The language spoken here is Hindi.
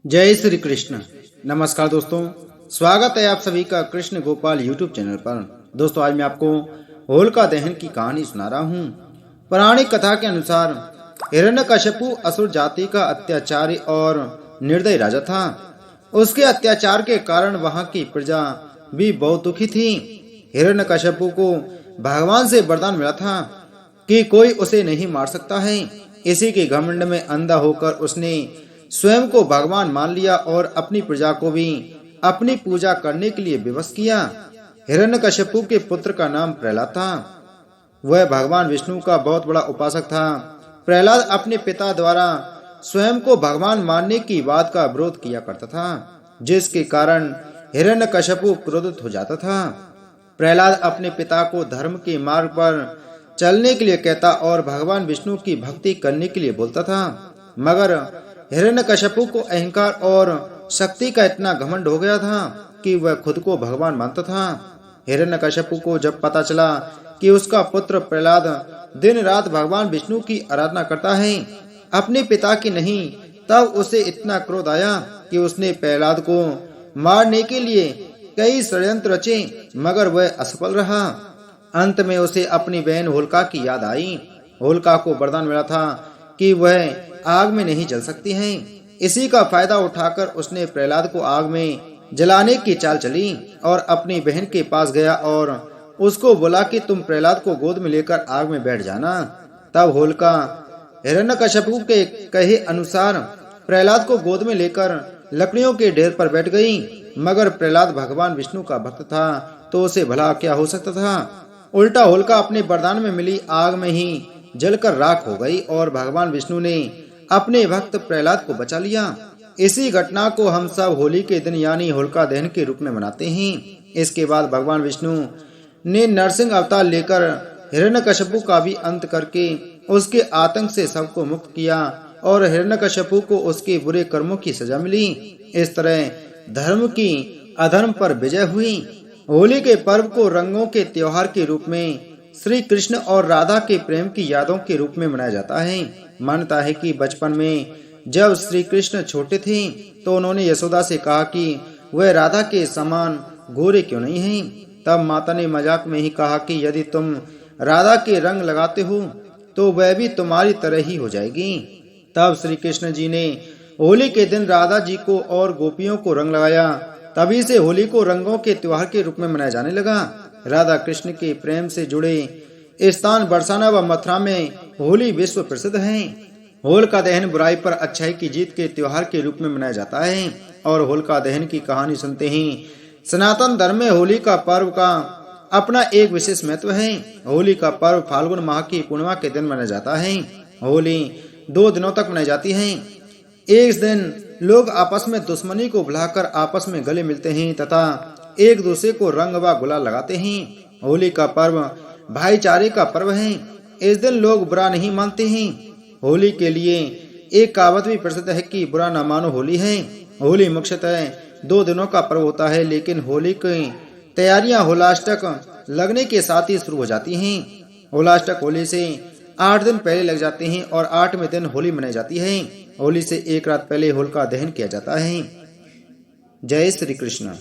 जय श्री कृष्ण। नमस्कार दोस्तों, स्वागत है आप सभी का कृष्ण गोपाल यूट्यूब चैनल पर। दोस्तों, आज मैं आपको होलिका दहन की कहानी सुना रहा हूँ। पौराणिक कथा के अनुसार हिरण्यकशिपु असुर जाति का अत्याचारी और निर्दयी राजा था। उसके अत्याचार के कारण वहाँ की प्रजा भी बहुत दुखी थी। हिरण्यकशिपु को भगवान से वरदान मिला था कि कोई उसे नहीं मार सकता है। इसी के घमंड में अंधा होकर उसने स्वयं को भगवान मान लिया और अपनी प्रजा को भी अपनी पूजा करने के लिए विवश किया। हिरण्यकशिपु के पुत्र का नाम प्रहलाद था। वह भगवान विष्णु का बहुत बड़ा उपासक था। प्रहलाद अपने पिता द्वारा स्वयं को भगवान मानने की बात का विरोध किया करता था, जिसके कारण हिरण्यकशिपु क्रोधित हो जाता था। प्रहलाद अपने पिता को धर्म के मार्ग पर चलने के लिए कहता और भगवान विष्णु की भक्ति करने के लिए बोलता था, मगर हिरण्यकशिपु को अहंकार और शक्ति का इतना घमंड हो गया था कि वह खुद को भगवान मानता था। हिरण्यकशिपु को जब पता चला कि उसका पुत्र प्रहलाद दिन रात भगवान विष्णु की आराधना करता है, अपने पिता की नहीं, तब उसे इतना क्रोध आया कि उसने प्रहलाद को मारने के लिए कई षड्यंत्र रचे, मगर वह असफल रहा। अंत में उसे अपनी बहन होलिका की याद आई। होलिका को वरदान मिला था कि वह आग में नहीं जल सकती हैं। इसी का फायदा उठाकर उसने प्रहलाद को आग में जलाने की चाल चली और अपनी बहन के पास गया और उसको बोला कि तुम प्रहलाद को गोद में लेकर आग में बैठ जाना। तब होलिका हिरण्यकशिपु के कहे अनुसार प्रहलाद को गोद में लेकर लकड़ियों के ढेर पर बैठ गई, मगर प्रहलाद भगवान विष्णु का भक्त था तो उसे भला क्या हो सकता था। उल्टा होलिका अपने वरदान में मिली आग में ही जलकर राख हो गई और भगवान विष्णु ने अपने भक्त प्रहलाद को बचा लिया। इसी घटना को हम सब होली के दिन यानी होलिका दहन के रूप में मनाते हैं। इसके बाद भगवान विष्णु ने नरसिंह अवतार लेकर हिरण्यकशिपु का भी अंत करके उसके आतंक से सबको मुक्त किया और हिरण्यकशिपु को उसके बुरे कर्मों की सजा मिली। इस तरह धर्म की अधर्म पर विजय हुई। होली के पर्व को रंगों के त्योहार के रूप में श्री कृष्ण और राधा के प्रेम की यादों के रूप में मनाया जाता है। मानता है कि बचपन में जब श्री कृष्ण छोटे थे तो उन्होंने यशोदा से कहा कि वह राधा के समान गोरे क्यों नहीं हैं। तब माता ने मजाक में ही कहा कि यदि तुम राधा के रंग लगाते हो तो वह भी तुम्हारी तरह ही हो जाएगी। तब श्री कृष्ण जी ने होली के दिन राधा जी को और गोपियों को रंग लगाया। तभी से होली को रंगों के त्योहार के रूप में मनाया जाने लगा। राधा कृष्ण के प्रेम से जुड़े स्थान बरसाना व मथुरा में होली विश्व प्रसिद्ध है। होलिका दहन बुराई पर अच्छाई की जीत के त्योहार के रूप में मनाया जाता है और होलिका दहन की कहानी सुनते ही सनातन धर्म में होली का पर्व का अपना एक विशेष महत्व है। होली का पर्व फाल्गुन माह की पूर्णिमा के दिन मनाया जाता है। होली 2 दिनों तक मनाई जाती है। एक दिन लोग आपस में दुश्मनी को भुलाकर आपस में गले मिलते हैं तथा एक दूसरे को रंग व गुलाल लगाते हैं। होली का पर्व भाईचारे का पर्व है। इस दिन लोग बुरा नहीं मानते हैं। होली के लिए एक कहावत भी प्रसिद्ध है कि बुरा न मानो होली है। होली मुख्यतः 2 दिनों का पर्व होता है, लेकिन होली की तैयारियां होलाष्टक लगने के साथ ही शुरू हो जाती हैं। होलाष्टक होली से 8 दिन पहले लग जाते हैं और 8वें दिन होली मनाई जाती है। होली से एक रात पहले होलिका दहन किया जाता है। जय श्री कृष्ण।